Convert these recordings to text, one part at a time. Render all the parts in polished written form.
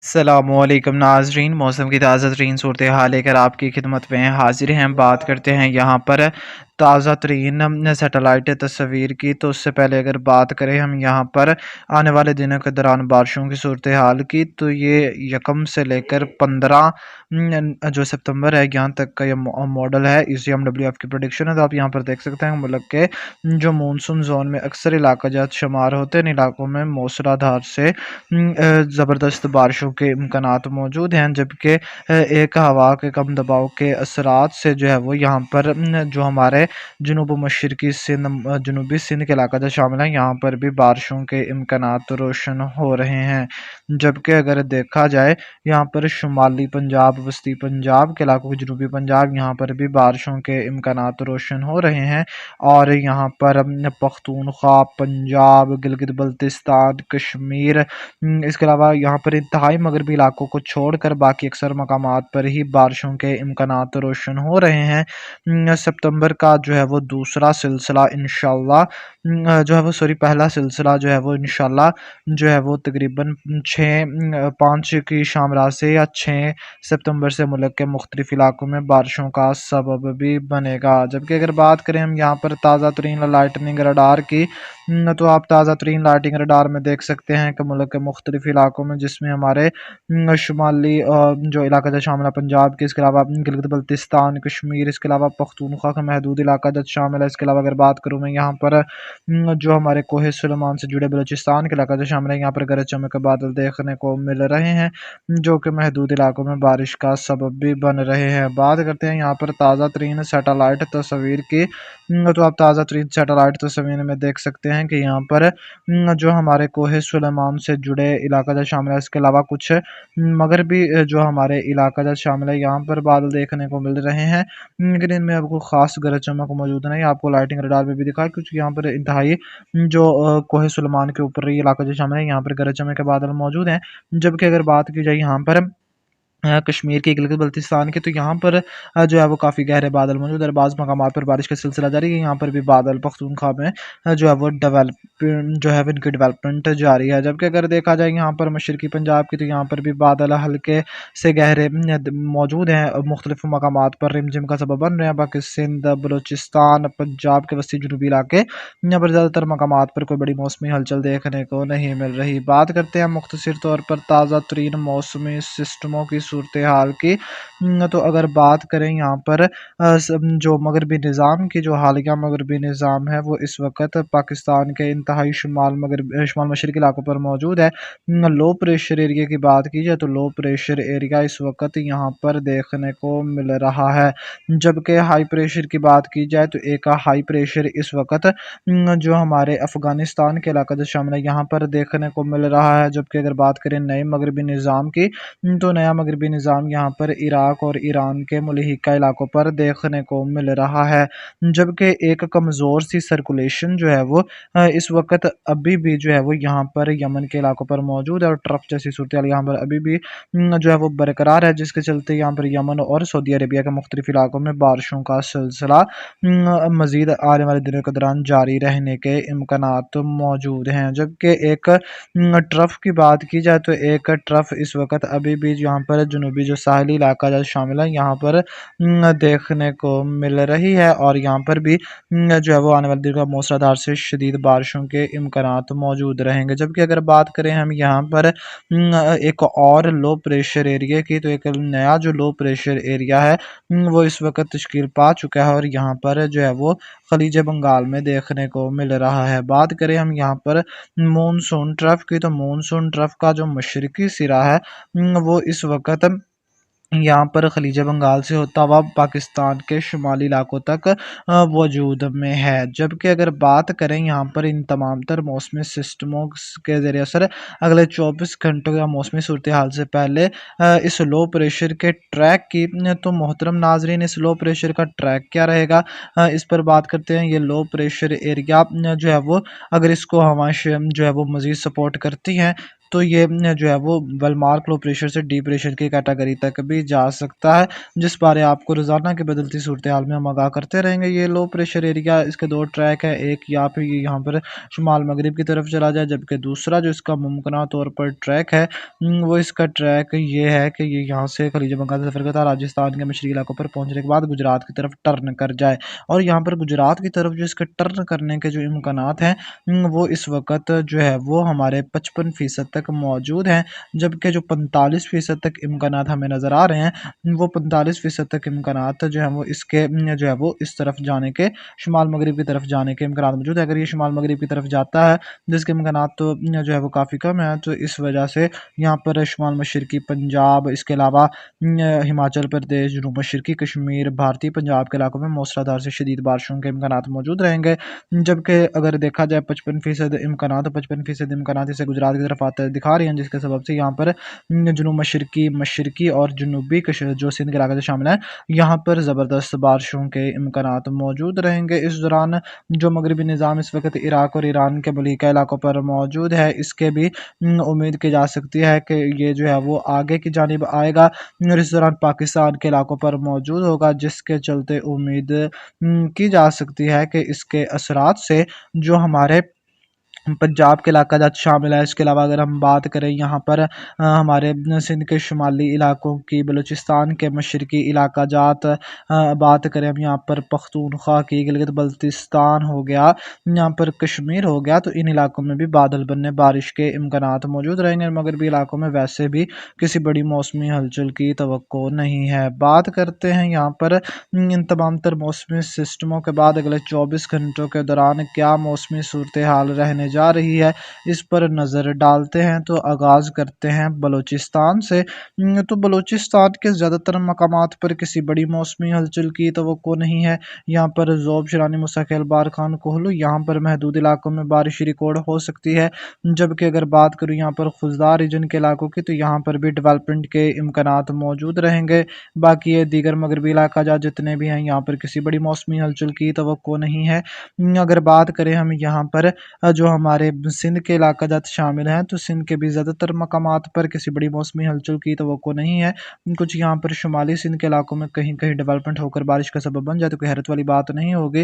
अस्सलामुअलैकुम नाजरीन, मौसम की ताज़ा तरीन सूरत हाल लेकर आपकी खिदमत में हाजिर हैं। बात करते हैं यहाँ पर ताज़ा तरीन सैटेलाइट तस्वीर की। तो उससे पहले अगर बात करें हम यहाँ पर आने वाले दिनों के दौरान बारिशों की सूरत हाल की, तो ये यकम से लेकर 15 जो सितंबर है यहाँ तक का ये मॉडल है। ECMWF की प्रोडिक्शन है। तो आप यहाँ पर देख सकते हैं मुल्क के जो मानसून जोन में अक्सर इलाका जात शुमार होते हैं, इन इलाकों में मूसलाधार से ज़बरदस्त बारिशों के इम्कानात मौजूद हैं। जबकि एक हवा के कम दबाव के असरात से जो है वो यहाँ पर जो हमारे जनूब मशरकी सिंध जनूबी सिंध के इलाका जो शामिल है, यहाँ पर भी बारिशों के इम्कानात रोशन हो रहे हैं। जबकि अगर देखा जाए यहाँ पर शुमाली पंजाब, वस्ती पंजाब के इलाकों, जनूबी पंजाब, यहाँ पर भी बारिशों के इम्कानात रोशन हो रहे हैं। और यहाँ पर पख्तूनख्वा, पंजाब, गिलगित बल्तिस्तान, कश्मीर, इसके अलावा यहाँ पर इंतहाई मगरबी इलाकों को छोड़कर बाकी अक्सर मकामात पर ही बारिशों के इम्कानात रोशन हो रहे हैं। सितंबर का जो है वो दूसरा सिलसिला इंशाल्लाह जो है वो पहला सिलसिला जो है वो इंशाल्लाह जो है वो तकरीबन 5 की शाम रात से या 6 सितंबर से मुल्क के मुख्तलिफ इलाकों में बारिशों का सबब भी बनेगा। जबकि अगर बात करें हम यहाँ पर ताज़ा तरीन लाइटनिंग रडार की, तो आप ताज़ा तरीन लाइटिंग रडार में देख सकते हैं कि मुल्क के मुख्तलिफ इलाकों में, जिसमें हमारे शुमाली जो इलाका जो शामिल है पंजाब के, इसके अलावा गिलगित बल्तिस्तान, कश्मीर, इसके अलावा पख्तूनख्वा का महदूद इलाका जो शामिल है। इसके अलावा अगर बात करूँ मैं यहाँ पर जो हमारे कोहे सुलेमान से जुड़े बलूचिस्तान के इलाका जो शामिल है, यहाँ पर गरज चमक के बादल देखने को मिल रहे हैं, जो कि महदूद इलाकों में बारिश का सबब भी बन रहे हैं। बात करते हैं यहाँ पर ताज़ा तरीन सैटेलाइट तस्वीर की, तो आप ताज़ा तरीन सैटेलाइट तस्वीर में देख सकते हैं कि यहाँ पर जो हमारे कोहे सुलेमान से जुड़े इलाका जो शामिल है, इसके अलावा कुछ मगरबी जो हमारे इलाका जो शामिल है, यहाँ पर बादल देखने को मिल रहे हैं। लेकिन इनमें आपको खास गरज चमक मौजूद नहीं, आपको लाइटिंग रडार में भी दिखा, क्योंकि यहाँ पर इंतहाई जो कोहे सुलेमान के ऊपर ये इलाका जो शामिल है, यहाँ पर गरज चमक के बादल मौजूद हैं। जबकि अगर बात की जाए यहाँ पर कश्मीर के गिलगित बल्तिस्तान के, तो यहाँ पर जो है वो काफ़ी गहरे बादल मौजूद है। बाज़ मकामात पर बारिश का सिलसिला जारी है। यहाँ पर भी बादल पख्तूनख्वा में जो है वो जो है इनकी डेवलपमेंट जारी है। जबकि अगर देखा जाए यहाँ पर मशरकी पंजाब की, तो यहाँ पर भी बादल हल्के से गहरे मौजूद हैं। मुख्तलिफ मकामात पर रिमझिम का सबब बन रहे हैं। बाकी सिंध, बलूचिस्तान, पंजाब के वसी जनूबी इलाके, यहाँ पर ज़्यादातर मकामात पर कोई बड़ी मौसमी हलचल देखने को नहीं मिल रही। बात करते हैं मुख्तसर तौर पर ताज़ा तरीन मौसमी सिस्टमों की सूरत हाल की, तो अगर बात करें यहाँ पर जो मगरबी निज़ाम की, जो हालिया मगरबी निज़ाम है, वो इस वक्त पाकिस्तान के इंतहाई शुमाल मशरक़ी इलाकों पर मौजूद है। लो प्रेशर एरिया की बात की जाए, तो लो प्रेशर एरिया इस वक्त यहाँ पर देखने को मिल रहा है। जबकि हाई प्रेशर की बात की जाए, तो एक हाई प्रेशर इस वक्त जो हमारे अफ़गानिस्तान के इलाका जो शामिल है, यहाँ पर देखने को मिल रहा है। जबकि अगर बात करें नए मगरबी निज़ाम की, तो नया मगरबी निज़ाम यहाँ पर इराक और ईरान के मुल्हिका इलाकों पर देखने को मिल रहा है। जबकि एक कमज़ोर सी सर्कुलेशन जो है वो इस वक्त अभी भी जो है वो यहाँ पर यमन के इलाकों पर मौजूद है, और ट्रफ जैसी सूरत हाल यहाँ पर अभी भी जो है वो बरकरार है, जिसके चलते यहाँ पर यमन और सऊदी अरेबिया के मुख्तलिफ इलाकों में बारिशों का सिलसिला मज़ीद आने वाले दिनों के दौरान जारी रहने के इम्कानात मौजूद हैं। जबकि एक ट्रफ की बात की जाए, तो एक ट्रफ इस वक्त अभी भी यहाँ पर जनूबी जो साहली इलाका जो शामिल है, यहाँ पर देखने को मिल रही है, और यहाँ पर भी जो है वो आने वाले दिनों का मूसलाधार से शदीद बारिशों के इम्कानात मौजूद रहेंगे। जबकि अगर बात करें हम यहाँ पर एक और लो प्रेशर एरिया की, तो एक नया जो लो प्रेशर एरिया है वो इस वक्त तश्कील पा चुका है, और यहाँ पर जो है वो खलीज बंगाल में देखने को मिल रहा है। बात करें हम यहाँ पर मानसून ट्रफ की, तो मानसून ट्रफ का जो मशरकी सिरा है वो इस वक्त यहाँ पर खलीज बंगाल से होता हुआ पाकिस्तान के शुमाली इलाकों तक वजूद में है। जबकि अगर बात करें यहाँ पर इन तमाम तर मौसमी सिस्टमों के ज़रिए असर अगले 24 घंटों या मौसमी सूरत हाल से पहले इस लो प्रेशर के ट्रैक की, तो मोहतरम नाजरीन, इस लो प्रेशर का ट्रैक क्या रहेगा, इस पर बात करते हैं। ये लो प्रेशर एरिया जो है वो, अगर इसको हवाएं जो है वो मज़ीद सपोर्ट करती हैं, تو یہ جو ہے وہ بالمارک لو پریشر سے ڈی پریشر کی کیٹیگری تک بھی جا سکتا ہے، جس بارے آپ کو روزانہ کی بدلتی صورتحال میں ہم آگاہ کرتے رہیں گے۔ یہ لو پریشر ایریا، اس کے دو ٹریک ہے، ایک یا پھر یہاں پر شمال مغرب کی طرف چلا جائے، جبکہ دوسرا جو اس کا ممکنہ طور پر ٹریک ہے وہ اس کا ٹریک یہ ہے کہ یہ یہاں سے خلیج بنگال سے سفر کرتا ہے، راجستھان کے مشرقی علاقوں پر پہنچنے کے بعد گجرات کی طرف ٹرن کر جائے، اور یہاں پر گجرات کی طرف جو اس کے ٹرن کرنے کے جو امکانات ہیں وہ اس وقت جو ہے وہ ہمارے 55% تک موجود ہیں، جبکہ جو 45% تک امکانات ہمیں نظر آ رہے ہیں وہ 45% تک امکانات جو ہیں وہ اس کے جو ہے وہ اس طرف جانے کے، شمال مغرب کی طرف جانے کے امکانات موجود ہے۔ اگر یہ شمال مغرب کی طرف جاتا ہے جس کے امکانات تو جو ہے وہ کافی کم ہیں، تو اس وجہ سے یہاں پر شمال مشرقی پنجاب، اس کے علاوہ ہماچل پردیش، جنوب مشرقی کشمیر، بھارتی پنجاب کے علاقوں میں موسلادھار سے شدید بارشوں کے امکانات موجود رہیں گے، جبکہ اگر دیکھا جائے 55% امکانات، 55% امکانات اسے گجرات کی طرف آتے دکھا رہی ہیں، جس کے سبب سے یہاں پر جنوب مشرقی، مشرقی اور جنوبی جو سندھ کے علاقے سے شامل ہیں یہاں پر زبردست بارشوں کے امکانات موجود رہیں گے۔ اس دوران جو مغربی نظام اس وقت عراق اور ایران کے ملحقہ علاقوں پر موجود ہے، اس کے بھی امید کی جا سکتی ہے کہ یہ جو ہے وہ آگے کی جانب آئے گا اور اس دوران پاکستان کے علاقوں پر موجود ہوگا، جس کے چلتے امید کی جا سکتی ہے کہ اس کے اثرات سے جو ہمارے پنجاب کے علاقہ جات شامل ہے، اس کے علاوہ اگر ہم بات کریں یہاں پر ہمارے سندھ کے شمالی علاقوں کی، بلوچستان کے مشرقی علاقہ جات، بات کریں ہم یہاں پر پختونخوا کی، گلگت بلتستان ہو گیا، یہاں پر کشمیر ہو گیا، تو ان علاقوں میں بھی بادل بننے، بارش کے امکانات موجود رہیں گے۔ مغربی علاقوں میں ویسے بھی کسی بڑی موسمی ہلچل کی توقع نہیں ہے۔ بات کرتے ہیں یہاں پر ان تمام تر موسمی سسٹموں کے بعد اگلے 24 گھنٹوں کے دوران کیا موسمی صورتحال رہنے جا رہی ہے، اس پر نظر ڈالتے ہیں۔ تو آغاز کرتے ہیں بلوچستان سے۔ تو بلوچستان کے زیادہ تر مقامات پر کسی بڑی موسمی ہلچل کی توقع نہیں ہے۔ یہاں پر ذوب، شرانی، مستقل، بارکھان، کوہلو، یہاں پر محدود علاقوں میں بارش ریکارڈ ہو سکتی ہے، جبکہ اگر بات کروں یہاں پر خضدار ریجن کے علاقوں کی، تو یہاں پر بھی ڈیولپمنٹ کے امکانات موجود رہیں گے۔ باقی یہ دیگر مغربی علاقہ جات جتنے بھی ہیں یہاں پر کسی بڑی موسمی ہلچل کی توقع نہیں ہے۔ اگر بات کریں ہم یہاں پر جو ہمارے سندھ کے علاقہ جات شامل ہیں، تو سندھ کے بھی زیادہ تر مقامات پر کسی بڑی موسمی ہلچل کی توقع نہیں ہے۔ کچھ یہاں پر شمالی سندھ کے علاقوں میں کہیں کہیں ڈیولپمنٹ ہو کر بارش کا سبب بن جائے تو کوئی حیرت والی بات نہیں ہوگی،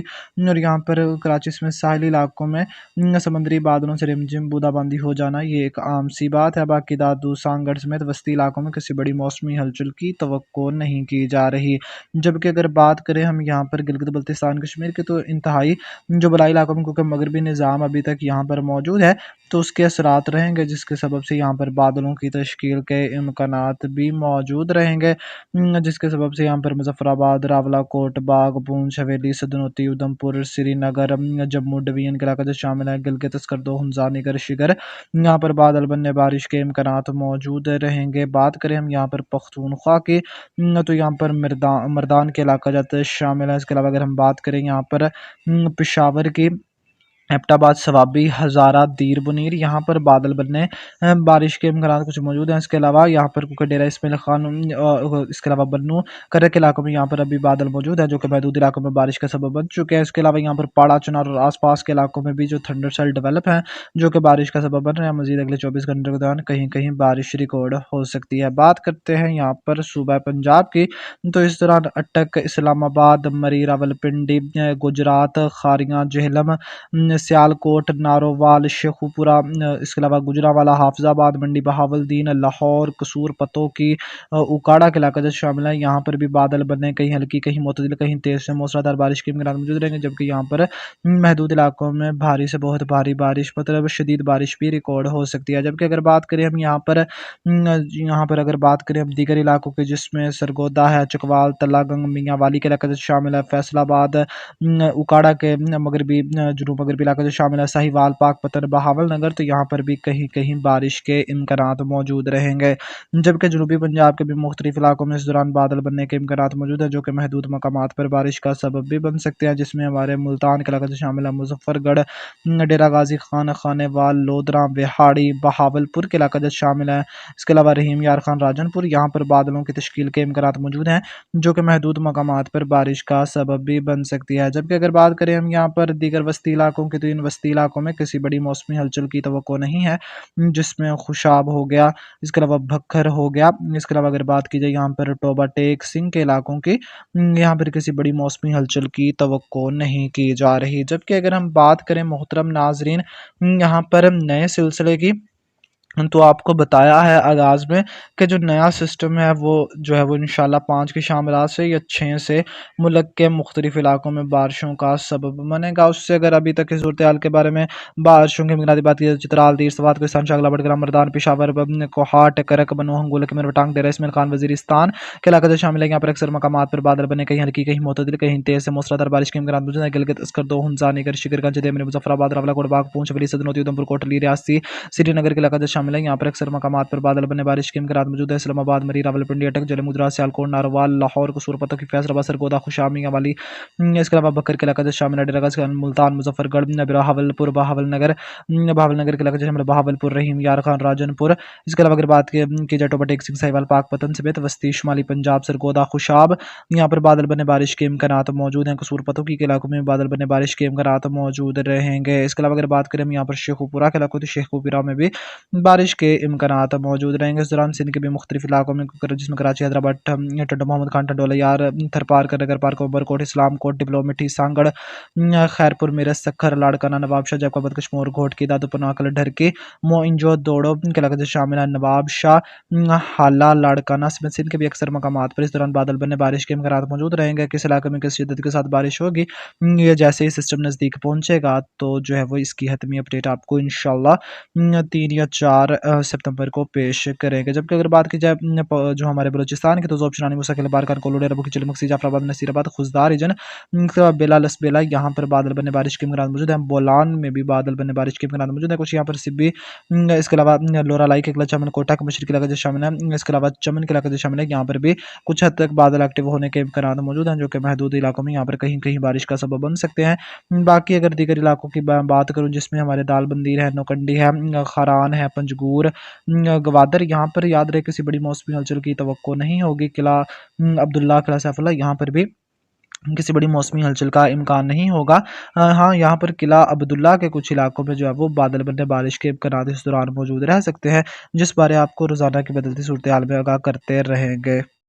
اور یہاں پر کراچی میں ساحلی علاقوں میں سمندری بادلوں سے رمجم بودا باندی ہو جانا یہ ایک عام سی بات ہے۔ باقی دادو، سانگڑ سمیت وسطی علاقوں میں کسی بڑی موسمی ہلچل کی توقع نہیں کی جا رہی، جبکہ اگر بات کریں ہم یہاں پر گلگت بلتستان کشمیر کے، تو انتہائی جو بلائی علاقوں میں کیونکہ مغربی نظام ابھی تک یہاں پر موجود ہے تو اس کے اثرات رہیں گے، جس کے سبب سے یہاں پر بادلوں کی تشکیل کے امکانات بھی موجود رہیں گے، جس کے سبب سے یہاں پر مظفر آباد، راولا کوٹ، باغ، پونچھ، حویلی، سدنوتی، ادھم پور، سری نگر، جموں ڈویژن کے علاقے جو شامل ہیں، گلگت، اسکردو، ہنزا، نگر، شگر، یہاں پر بادل بننے، بارش کے امکانات موجود رہیں گے۔ بات کریں ہم یہاں پر پختونخوا کی، تو یہاں پر مردان کے علاقہ جات شامل ہیں۔ اس کے علاوہ اگر ہم بات کریں یہاں پر پشاور کی، ایبٹ آباد، سوابی، ہزارہ، دیر بنیر، یہاں پر بادل بننے، بارش کے امکانات کچھ موجود ہیں۔ اس کے علاوہ یہاں پر کوکر ڈیرہ اسماعیل خان، اس کے علاوہ بنو کرک کے علاقوں میں یہاں پر ابھی بادل موجود ہیں جو کہ محدود علاقوں میں بارش کا سبب بن چکے ہیں۔ اس کے علاوہ یہاں پر پاڑا، چنار اور آس پاس کے علاقوں میں بھی جو تھنڈر سیل ڈیولپ ہیں جو کہ بارش کا سبب بن رہے ہیں، مزید اگلے 24 گھنٹوں کے دوران کہیں کہیں بارش ریکارڈ ہو سکتی ہے۔ بات کرتے ہیں یہاں پر صوبہ پنجاب کی، تو اس دوران اٹک، اسلام آباد، مری، راولپنڈی، گجرات، کھاریاں، جہلم، سیالکوٹ، نارووال، شیخوپورہ، اس کے علاوہ گجرانوالہ، حافظ آباد، منڈی بہاولدین، لاہور، قصور، پتو کی، اوکاڑا کے علاقہ جو شامل ہیں، یہاں پر بھی بادل بننے، کہیں ہلکی، کہیں معتدل، کہیں تیز سے موسلادھار بارش کے امکانات موجود رہیں گے، جبکہ یہاں پر محدود علاقوں میں بھاری سے بہت بھاری بارش، مطلب شدید بارش بھی ریکارڈ ہو سکتی ہے۔ جبکہ اگر بات کریں ہم یہاں پر اگر بات کریں ہم دیگر علاقوں کے، جس میں سرگودا ہے، چکوال، تلہ گنگ، میاں والی کے علاقہ جو شامل ہے، فیصل آباد، اوکاڑا کے مغربی، جنوب مغربی علاقہ جو شامل ہے، ساہیوال، پاک پتن، بہاول نگر، تو یہاں پر بھی کہیں کہیں بارش کے امکانات موجود رہیں گے، جبکہ جنوبی پنجاب کے بھی مختلف علاقوں میں اس دوران بادل بننے کے امکانات موجود ہیں جو کہ محدود مقامات پر بارش کا سبب بھی بن سکتے ہیں، جس میں ہمارے ملتان کے علاقہ جو شامل ہے، مظفر گڑھ، ڈیرہ غازی خان، خانے وال، لودھراں، وہاڑی، بہاول پور کے علاقہ جو شامل ہے، اس کے علاوہ رحیم یار خان، راجن پور، یہاں پر بادلوں کی تشکیل کے امکانات موجود ہیں جو کہ محدود مقامات پر بارش کا سبب بھی بن سکتی ہے۔ جبکہ اگر بات کریں ہم یہاں پر دیگر وسطی علاقوں کی، बाकी तो इन वस्ती इलाकों में किसी बड़ी मौसमी हलचल की तवक्को नहीं है, जिसमें खुशाब हो गया, इसके अलावा भक्खर हो गया। इसके अलावा अगर बात की जाए यहाँ पर टोबा टेक सिंह के इलाकों की, यहाँ पर किसी बड़ी मौसमी हलचल की तवक्को नहीं की जा रही। जबकि अगर हम बात करें मोहतरम नाजरीन यहाँ पर नए सिलसिले की, तो आपको बताया है आगाज़ में कि जो नया सिस्टम है वो जो है वो इंशाल्लाह 5 की शाम रात से या 6 से मुल्क के मुख्तलिफ इलाकों में बारिशों का सबब बनेगा। उससे अगर अभी तक की सूरत हाल के बारे में बारिशों की मिकदार बात की, चित्राल, दीर, सवात, कोहिस्तान, शागला, बडगाम, मर्दान, पेशावर, कोहाट, करक, बनू, हंगोल, किमर, टांग, डेरा इसमाइल खान, वजीरिस्तान के इलाके से शामिल है। यहाँ पर अक्सर मकामात पर बादल बने, कहीं हल्की, कहीं मोतदिल, कहीं तेज से मूसलाधार बारिश की इम्कान मौजूद है। गिलगित, अस्कर, दो, हुंजा, निगर, शिकरगंज, देमरी, मुजफ्फराबाद, रावलाकोट, बाग, पूंछ, वली, सदनोती, उधमपुर, कोटली, रियासी, श्रीनगर के इलाका शामिल है। यहाँ पर अक्सर मकामात पर बादल बने, बारिश की इम्कान मौजूद है। इस्लामाबाद, मरी, रावलपिंडी, अटक, जलमुद्रा, सियालकोट, नारवाल, लाहौर, कसूर, पतक, फैसलाबाद, सरगोदा, खुशामियां वाली, इसके अलावा बकर के इलाका शामिल है। डेरागाह, मुल्तान, मुजफ्फरगढ़, बहावलपुर, बहावलनगर, बहावलनगर के इलाका शामिल बहावलपुर, रहीम, यार खान, राजनपुर। इसके अलावा अगर बात की जाए टोबा टेक सिंह, साहिवाल, पाकपतन समेत वस्ती शुमाली पंजाब, सरगोदा, खुशाब, यहाँ पर बादल बने बारिश के इम्कान मौजूद हैं। कसूर, पतोकी के इलाकों में बादल बने बारिश के इम्कान मौजूद रहेंगे। इसके अलावा अगर बात करें हम यहाँ पर शेखुपुरा के इलाकों, तो शेखुपुरा में भी बारिश के इम्कान मौजूद रहेंगे। इस दौरान सिंध के भी मुख्तलिफ इलाकों में, जिसमें कराची, हैदराबाद, टंडो मोहम्मद खान, टंडोला यार, थरपारकर, नगर पार्क, उमरकोट, इस्लामकोट, डिप्लो, मिठी, सांगड़, खैरपुर, मेरठ, सखर, लाड़काना, नवाबशाह, जैकोबद, कश्मोर, घोट की, दादुपुर, नाकल, ढरकी, मोइंजो दौड़ो के इलाके से शामिल है। नवाब शाह, हाला, लाड़काना समेत सिंध के भी अक्सर मकामात पर इस दौरान बादल बनने बारिश के इम्कान मौजूद रहेंगे। किस इलाके में किस शिद्दत के साथ बारिश होगी, ये जैसे ही सिस्टम नज़दीक पहुंचेगा तो जो है वो इसकी हतमी अपडेट आपको इंशाल्लाह 3 या 4 सितंबर को पेश करेंगे। जबकि अगर बात की जाए जो हमारे बलूचिस्तान की, तो ऑप्शन मुसाकिल बारकान, कोलोड, रबू की चिलमक्सी, जाफराबाद, नसीराबाद, खुजदार रीजन, बेला, लसबेला, यहाँ पर बादल बनने बारिश के इम्कान मौजूद है। बोलान में भी बादल बनने बारिश के इम्कान मौजूद है। कुछ यहाँ पर सिब्बी, इसके अलावा लोरा लाई के चमन, कोटा के मशरक इलाके से शामिल है। इसके अलावा चमन के इलाके से शामिल है। यहाँ पर भी कुछ हद तक बादल एक्टिव होने के इम्कान मौजूद हैं, जो कि महदूद इलाकों में यहाँ पर कहीं कहीं बारिश का सबब बन सकते हैं। बाकी अगर दीगर इलाकों की बात करूँ, जिसमें हमारे दाल बंदीर है, नौकंडी है, खारान है, पंजगूर, गवादर, यहाँ पर याद रहे किसी बड़ी मौसमी हलचल की तवक्को नहीं होगी। किला अब्दुल्ला, किला सैफुल्लाह, यहाँ पर भी किसी बड़ी मौसमी हलचल का इम्कान नहीं होगा। हाँ, यहाँ पर किला अब्दुल्ला के कुछ इलाकों में जो है वो बादल बनने बारिश के इम्कान इस दौरान मौजूद रह सकते हैं, जिस बारे आपको रोज़ाना की बदलती सूरत हाल में आगाह करते रहेंगे।